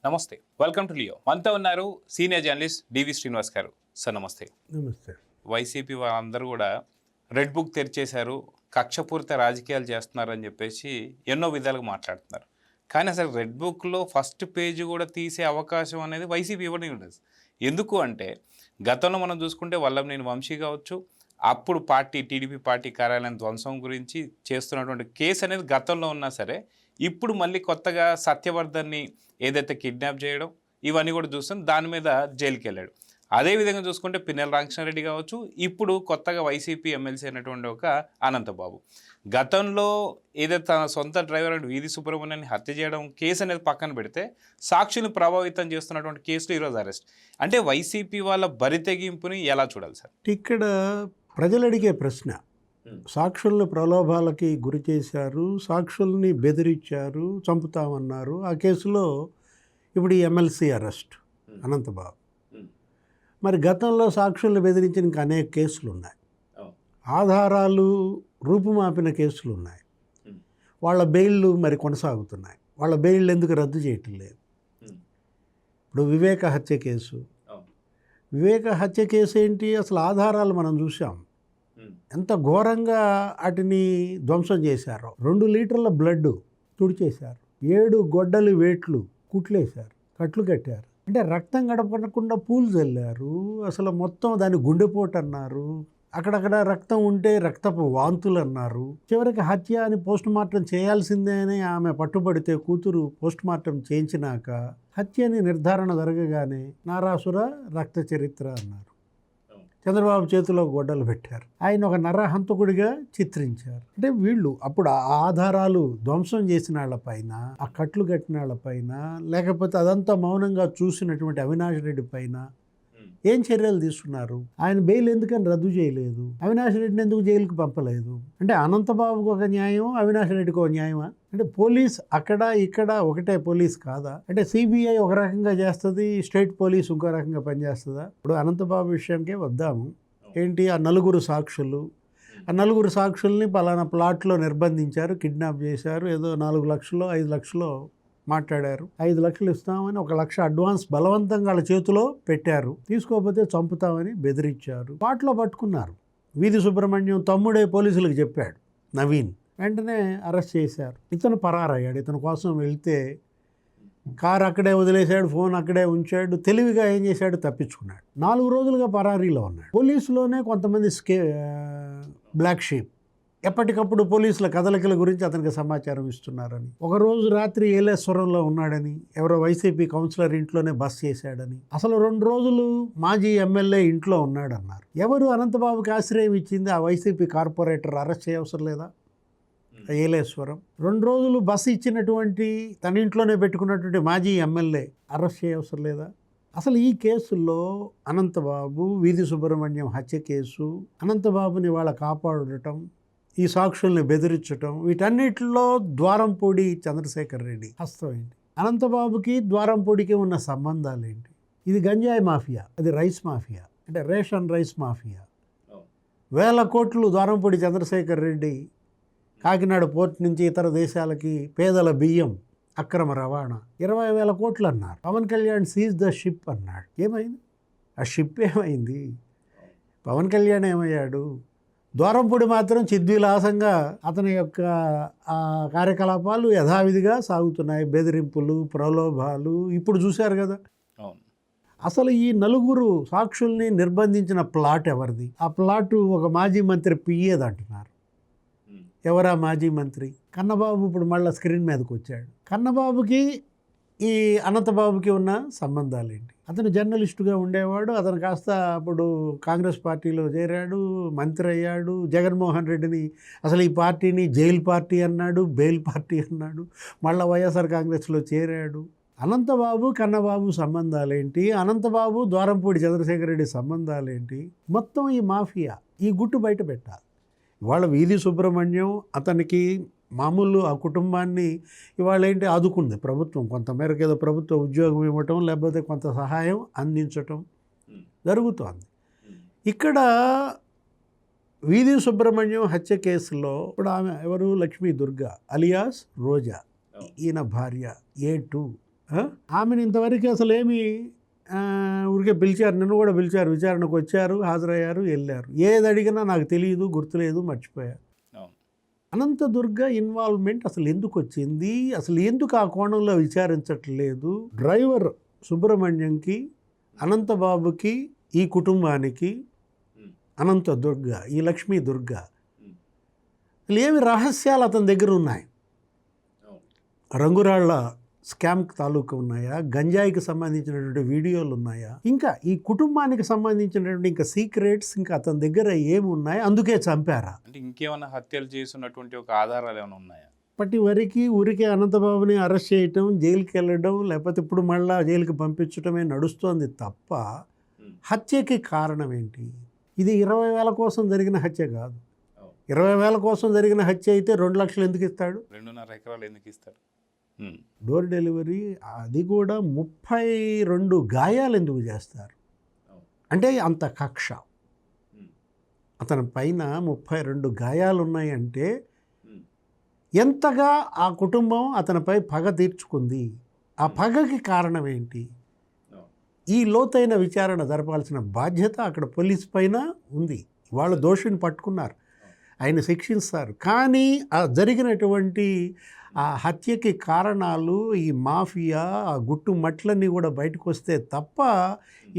నమస్తే, welcome to Leo. మనతో ఉన్నారు సీనియర్ జర్నలిస్ట్ డివి శ్రీనివాస్ గారు. సార్ నమస్తే. నమస్తే. వైసీపీ వాళ్ళందరూ కూడా రెడ్ బుక్ తెరిచేశారు, కక్షపూరిత రాజకీయాలు చేస్తున్నారని చెప్పేసి ఎన్నో విధాలుగా మాట్లాడుతున్నారు. కానీ అసలు రెడ్ బుక్లో ఫస్ట్ పేజీ కూడా తీసే అవకాశం అనేది వైసీపీ ఇవ్వడం ఉండదు. ఎందుకు అంటే గతంలో మనం చూసుకుంటే వల్లంనేని వంశీ కావచ్చు, అప్పుడు టీడీపీ పార్టీ కార్యాలయం ధ్వంసం గురించి చేస్తున్నటువంటి కేసు అనేది గతంలో ఉన్నా సరే, ఇప్పుడు మళ్ళీ కొత్తగా సత్యవర్ధన్ని ఏదైతే కిడ్నాప్ చేయడం ఇవన్నీ కూడా చూస్తాం, దాని మీద జైలుకి వెళ్ళాడు. అదేవిధంగా చూసుకుంటే పిన్నెల రామకృష్ణారెడ్డి కావచ్చు, ఇప్పుడు కొత్తగా వైసీపీ ఎమ్మెల్సీ అయినటువంటి ఒక అనంతబాబు, గతంలో ఏదైతే తన సొంత డ్రైవర్ అంటే వీధి సుబ్రహ్మణ్యాన్ని హత్య చేయడం కేసు అనేది పక్కన పెడితే, సాక్షులను ప్రభావితం చేస్తున్నటువంటి కేసులు ఈరోజు అరెస్ట్. అంటే వైసీపీ వాళ్ళ బరితెగింపుని ఎలా చూడాలి సార్? ఇక్కడ ప్రజలు అడిగే ప్రశ్న, సాక్షులను ప్రలోభాలకి గురి చేశారు, సాక్షుల్ని బెదిరించారు, చంపుతామన్నారు. ఆ కేసులో ఇప్పుడు ఈ ఎమ్మెల్సీ అరెస్ట్ అనంతబాబు. మరి గతంలో సాక్షుల్ని బెదిరించిన ఇంకా అనేక కేసులు ఉన్నాయి, ఆధారాలు రూపుమాపిన కేసులు ఉన్నాయి. వాళ్ళ బెయిళ్ళు మరి కొనసాగుతున్నాయి. వాళ్ళ బెయిళ్ళు ఎందుకు రద్దు చేయటం లేదు? ఇప్పుడు వివేక హత్య కేసు, వివేక హత్య కేసు ఏంటి? అసలు ఆధారాలు మనం చూసాం, ఎంత ఘోరంగా వాటిని ధ్వంసం చేశారో. 2 లీటర్ల బ్లడ్ తుడిచేశారు, 7 గొడ్డలి వేట్లు కుట్లేశారు, కట్లు కట్టారు. అంటే రక్తం గడపకుండా పూలు చల్లారు. అసలు మొత్తం దాన్ని గుండెపోటు అన్నారు, అక్కడక్కడ రక్తం ఉంటే రక్తపు వాంతులు అన్నారు. చివరికి హత్య అని పోస్ట్ మార్టం చేయాల్సిందే అని ఆమె పట్టుబడితే కూతురు పోస్ట్ మార్టం చేయించినాక హత్య అని నిర్ధారణ జరగగానే నారాసుర రక్త చరిత్ర అన్నారు. చంద్రబాబు చేతిలో గొడ్డలు పెట్టారు, ఆయన ఒక నరహంతకుడిగా చిత్రించారు. అంటే వీళ్ళు అప్పుడు ఆ ఆధారాలు ధ్వంసం చేసిన వాళ్ళపైన, ఆ కట్లు కట్టిన వాళ్ళపైన, లేకపోతే అదంతా మౌనంగా చూసినటువంటి అవినాష్ రెడ్డి పైన ఏం చర్యలు తీసుకున్నారు? ఆయన బెయిల్ ఎందుకని రద్దు చేయలేదు? అవినాష్ రెడ్డిని ఎందుకు జైలుకి పంపలేదు? అంటే అనంతబాబుకు ఒక న్యాయం, అవినాష్ రెడ్డికి ఒక న్యాయమా? అంటే పోలీస్ అక్కడ ఇక్కడ ఒకటే పోలీస్ కాదా? అంటే సిబిఐ ఒక రకంగా చేస్తుంది, స్టేట్ పోలీస్ ఇంకో రకంగా పనిచేస్తుందా? ఇప్పుడు అనంతబాబు విషయానికే వద్దాము. ఏంటి ఆ 4 సాక్షులు, ఆ 4 సాక్షుల్ని పలానా ప్లాట్లో నిర్బంధించారు, కిడ్నాప్ చేశారు, ఏదో 4 లక్షలు 5 లక్షలు మాట్లాడారు, 5 లక్షలు ఇస్తామని 1 లక్ష అడ్వాన్స్ బలవంతంగా వాళ్ళ చేతిలో పెట్టారు, తీసుకోకపోతే చంపుతామని బెదిరించారు. పాటలో పట్టుకున్నారు. వీధి సుబ్రహ్మణ్యం తమ్ముడే పోలీసులకు చెప్పాడు, నవీన్. వెంటనే అరెస్ట్ చేశారు. ఇతను పరారయ్యాడు. ఇతని కోసం వెళ్తే కారు అక్కడే వదిలేశాడు, ఫోన్ అక్కడే ఉంచాడు. తెలివిగా ఏం చేశాడు? తప్పించుకున్నాడు. 4 రోజులుగా పరారీలో ఉన్నాడు. పోలీసులోనే కొంతమంది బ్లాక్ షీప్ ఎప్పటికప్పుడు పోలీసుల కదలికల గురించి అతనికి సమాచారం ఇస్తున్నారని, ఒకరోజు రాత్రి ఏలేశ్వరంలో ఉన్నాడని, ఎవరో వైసీపీ కౌన్సిలర్ ఇంట్లోనే బస్ చేశాడని, అసలు 2 రోజులు మాజీ ఎమ్మెల్యే ఇంట్లో ఉన్నాడన్నారు. ఎవరు అనంతబాబుకి ఆశ్రయం ఇచ్చింది? ఆ వైసీపీ కార్పొరేటర్ అరెస్ట్ చేయవసరం లేదా? ఏలేశ్వరం 2 రోజులు బస్సు ఇచ్చినటువంటి తన ఇంట్లోనే పెట్టుకున్నటువంటి మాజీ ఎమ్మెల్యే అరెస్ట్ చేయవసరం లేదా? అసలు ఈ కేసుల్లో అనంతబాబు, వీధి సుబ్రహ్మణ్యం హత్య కేసు, అనంతబాబుని వాళ్ళ కాపాడటం, ఈ సాక్షుల్ని బెదిరించటం, వీటన్నిటిలో ద్వారంపూడి చంద్రశేఖర్ రెడ్డి హస్తం ఏంటి? అనంతబాబుకి ద్వారంపూడికి ఉన్న సంబంధాలు ఏంటి? ఇది గంజాయి మాఫియా, అది రైస్ మాఫియా, అంటే రేషన్ రైస్ మాఫియా. 1000 కోట్లు ద్వారంపూడి చంద్రశేఖర్ రెడ్డి కాకినాడ పోర్ట్ నుంచి ఇతర దేశాలకి పేదల బియ్యం అక్రమ రవాణా 20,000 కోట్లు అన్నారు. Pawan Kalyan seize the ship అన్నాడు. ఏమైంది? ఆ షిప్ ఏమైంది? పవన్ కళ్యాణ్ ఏమయ్యాడు? ద్వారంపూడి మాత్రం చిద్విలాసంగా అతని యొక్క కార్యకలాపాలు యథావిధిగా సాగుతున్నాయి. బెదిరింపులు, ప్రలోభాలు ఇప్పుడు చూశారు కదా. అసలు ఈ 4 సాక్షుల్ని నిర్బంధించిన ప్లాట్ ఎవరిది? ఆ ప్లాటు ఒక మాజీ మంత్రి పియ్యేది అంటున్నారు. ఎవరా మాజీ మంత్రి? కన్నబాబు ఇప్పుడు మళ్ళీ స్క్రీన్ మీదకి వచ్చాడు. కన్నబాబుకి ఈ అనంతబాబుకి ఉన్న సంబంధాలు ఏంటి? అతను జర్నలిస్టుగా ఉండేవాడు, అతను కాస్త అప్పుడు కాంగ్రెస్ పార్టీలో చేరాడు, మంత్రి అయ్యాడు. జగన్మోహన్ రెడ్డిని అసలు ఈ పార్టీని జైలు పార్టీ అన్నాడు, బెయిల్ పార్టీ అన్నాడు, మళ్ళీ వైఎస్ఆర్ కాంగ్రెస్లో చేరాడు. అనంతబాబు కన్నబాబు సంబంధాలేంటి? అనంతబాబు ద్వారంపూడి చంద్రశేఖర్ రెడ్డి సంబంధాలేంటి? మొత్తం ఈ మాఫియా, ఈ గుట్టు బయట పెట్టాలి. ఇవాళ వీధి సుబ్రహ్మణ్యం అతనికి మామూలు ఆ కుటుంబాన్ని ఇవాళ ఏంటి ఆదుకుంది ప్రభుత్వం, కొంతమేరకు ఏదో ప్రభుత్వ ఉద్యోగం ఇవ్వటం, లేకపోతే కొంత సహాయం అందించటం జరుగుతోంది. ఇక్కడ వీధి సుబ్రహ్మణ్యం హత్య కేసులో ఇప్పుడు ఆమె ఎవరు? లక్ష్మీ దుర్గా అలియాస్ రోజా, ఈయన భార్య A2. ఆమెను ఇంతవరకు అసలు ఏమి ఊరికే పిలిచారు, నిన్ను కూడా పిలిచారు, విచారణకు వచ్చారు, హాజరయ్యారు, వెళ్ళారు. ఏది అడిగినా నాకు తెలియదు, గుర్తులేదు, మర్చిపోయారు. అనంత దుర్గ ఇన్వాల్వ్మెంట్ అసలు ఎందుకు వచ్చింది, అసలు ఎందుకు ఆ కోణంలో విచారించట్లేదు? డ్రైవర్ సుబ్రహ్మణ్యంకి, అనంతబాబుకి, ఈ కుటుంబానికి, అనంత దుర్గ, ఈ లక్ష్మీ దుర్గ, అసలు ఏమి రహస్యాలు అతని దగ్గర ఉన్నాయి? రంగురాళ్ల స్కామ్ తాలూకా ఉన్నాయా? గంజాయికి సంబంధించినటువంటి వీడియోలు ఉన్నాయా? ఇంకా ఈ కుటుంబానికి సంబంధించినటువంటి ఇంకా సీక్రెట్స్ ఇంకా అతని దగ్గర ఏమి ఉన్నాయి? అందుకే చంపారా? అంటే ఇంకేమైనా హత్యలు చేస్తున్నటువంటి ఒక ఆధారాలు ఏమైనా ఉన్నాయా? ఇప్పటి వరకు ఊరికే అనంతబాబుని అరెస్ట్ చేయటం, జైలుకి వెళ్ళడం, లేకపోతే ఇప్పుడు మళ్ళా జైలుకి పంపించడమే నడుస్తోంది తప్ప హత్యకి కారణం ఏంటి? ఇది 20,000 కోసం జరిగిన హత్య కాదు. 20,000 కోసం జరిగిన హత్య అయితే 2 లక్షలు ఎందుకు ఇస్తాడు? 2.5 ఎకరాలు ఎందుకు ఇస్తాడు? డోర్ డెలివరీ, అది కూడా 32 గాయాలు ఎందుకు చేస్తారు? అంటే అంత కక్ష అతని పైన 32 గాయాలు ఉన్నాయంటే ఎంతగా ఆ కుటుంబం అతనిపై పగ తీర్చుకుంది? ఆ పగకి కారణం ఏంటి? ఈ లోతైన విచారణ జరపాల్సిన బాధ్యత అక్కడ పోలీస్ పైన ఉంది. వాళ్ళు దోషిని పట్టుకున్నారు, ఆయన శిక్షిస్తారు. కానీ ఆ జరిగినటువంటి ఆ హత్యకి కారణాలు, ఈ మాఫియా, ఆ గుట్టు మట్లన్నీ కూడా బయటకు వస్తే తప్ప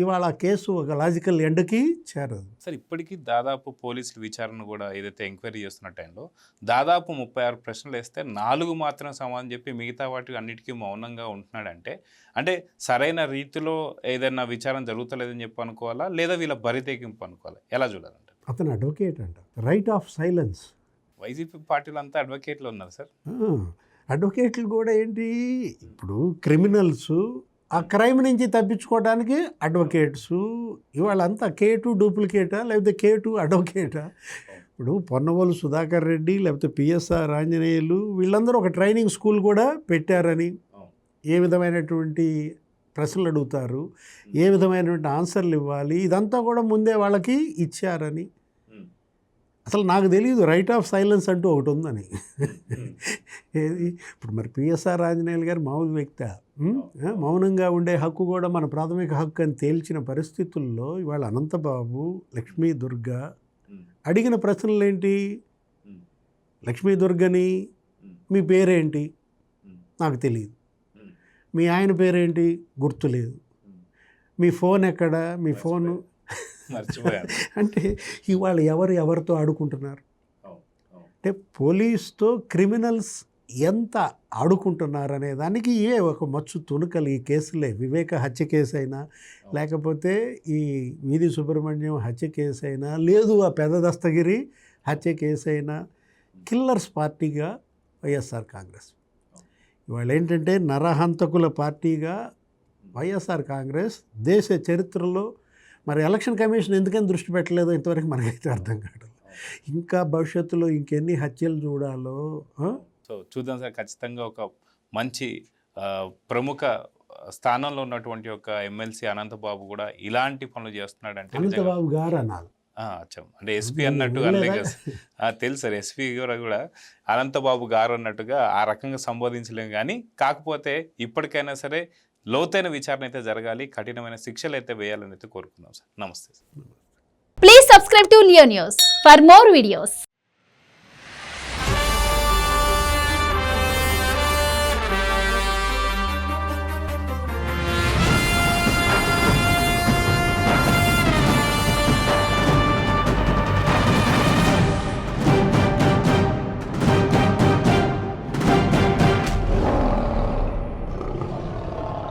ఇవాళ కేసు ఒక లాజికల్ ఎండ్కి చేరదు. సార్, ఇప్పటికీ దాదాపు పోలీసులు విచారణ కూడా ఏదైతే ఎంక్వైరీ చేస్తున్న టైంలో దాదాపు 36 ప్రశ్నలు వేస్తే 4 మాత్రం సమాధానం చెప్పి మిగతా వాటికి అన్నిటికీ మౌనంగా ఉంటున్నాడంటే, అంటే సరైన రీతిలో ఏదైనా విచారణ జరుగుతలేదని చెప్పి అనుకోవాలా, లేదా వీళ్ళ బరితెగింపు అనుకోవాలా? ఎలా చూడాలంటే? అతను అడ్వకేట్ అంట, రైట్ ఆఫ్ సైలెన్స్. వైసీపీ పార్టీలు అంతా అడ్వకేట్లు ఉన్నారు సార్. అడ్వకేట్లు కూడా ఏంటి, ఇప్పుడు క్రిమినల్స్ ఆ క్రైమ్ నుంచి తప్పించుకోవడానికి అడ్వకేట్స్, ఇవాళంతా K2 డూప్లికేటా లేకపోతే K2 అడ్వకేటా? ఇప్పుడు పొన్నవోలు సుధాకర్ రెడ్డి లేకపోతే పిఎస్ఆర్ ఆంజనేయులు వీళ్ళందరూ ఒక ట్రైనింగ్ స్కూల్ కూడా పెట్టారని, ఏ విధమైనటువంటి ప్రశ్నలు అడుగుతారు, ఏ విధమైనటువంటి ఆన్సర్లు ఇవ్వాలి, ఇదంతా కూడా ముందే వాళ్ళకి ఇచ్చారని. అసలు నాకు తెలియదు రైట్ ఆఫ్ సైలెన్స్ అంటూ ఒకటి ఉందని. ఏది ఇప్పుడు మరి పిఎస్ఆర్ ఆంజనేయులు గారు మామూలు వ్యక్తి, మౌనంగా ఉండే హక్కు కూడా మన ప్రాథమిక హక్కు అని తేల్చిన పరిస్థితుల్లో ఇవాళ అనంతబాబు, లక్ష్మీ దుర్గ అడిగిన ప్రశ్నలు ఏంటి? లక్ష్మీ దుర్గని మీ పేరేంటి? నాకు తెలియదు. మీ ఆయన పేరేంటి? గుర్తులేదు. మీ ఫోన్ ఎక్కడ? మీ ఫోను మర్చిపోయాను. అంటే ఇవాళ ఎవరితో ఆడుకుంటున్నారు? అంటే పోలీస్తో క్రిమినల్స్ ఎంత ఆడుకుంటున్నారు అనే దానికి ఇవే ఒక మచ్చు తుణుకలు ఈ కేసులే. వివేక హత్య కేసు అయినా, లేకపోతే ఈ వీధి సుబ్రహ్మణ్యం హత్య కేసు అయినా, లేదు ఆ పెద్ద దస్తగిరి హత్య కేసు అయినా, కిల్లర్స్ పార్టీగా వైఎస్ఆర్ కాంగ్రెస్. ఇవాళ ఏంటంటే నరహంతకుల పార్టీగా వైఎస్ఆర్ కాంగ్రెస్ దేశ చరిత్రలో మరి ఎలక్షన్ కమిషన్ ఎందుకని దృష్టి పెట్టలేదో ఇంతవరకు మనకైతే అర్థం కాదు. ఇంకా భవిష్యత్తులో ఇంకెన్ని హత్యలు చూడాలో. సో చూద్దాం సార్, ఖచ్చితంగా ఒక మంచి ప్రముఖ స్థానంలో ఉన్నటువంటి ఒక ఎమ్మెల్సీ అనంతబాబు కూడా ఇలాంటి పనులు చేస్తున్నాడంటే, అనంతబాబు గారు అనాలి. అంటే ఎస్పీ అన్నట్టు అనే కదా తెలుసు సార్, ఎస్పీ కూడా అనంతబాబు గారు అన్నట్టుగా ఆ రకంగా సంబోధించలేము. కానీ కాకపోతే ఇప్పటికైనా సరే లోతైన విచారణ అయితే జరగాలి, కఠినమైన శిక్షలు అయితే వేయాలని అయితే కోరుకుందాం సార్. నమస్తే sir. Please subscribe to Leo news for more videos.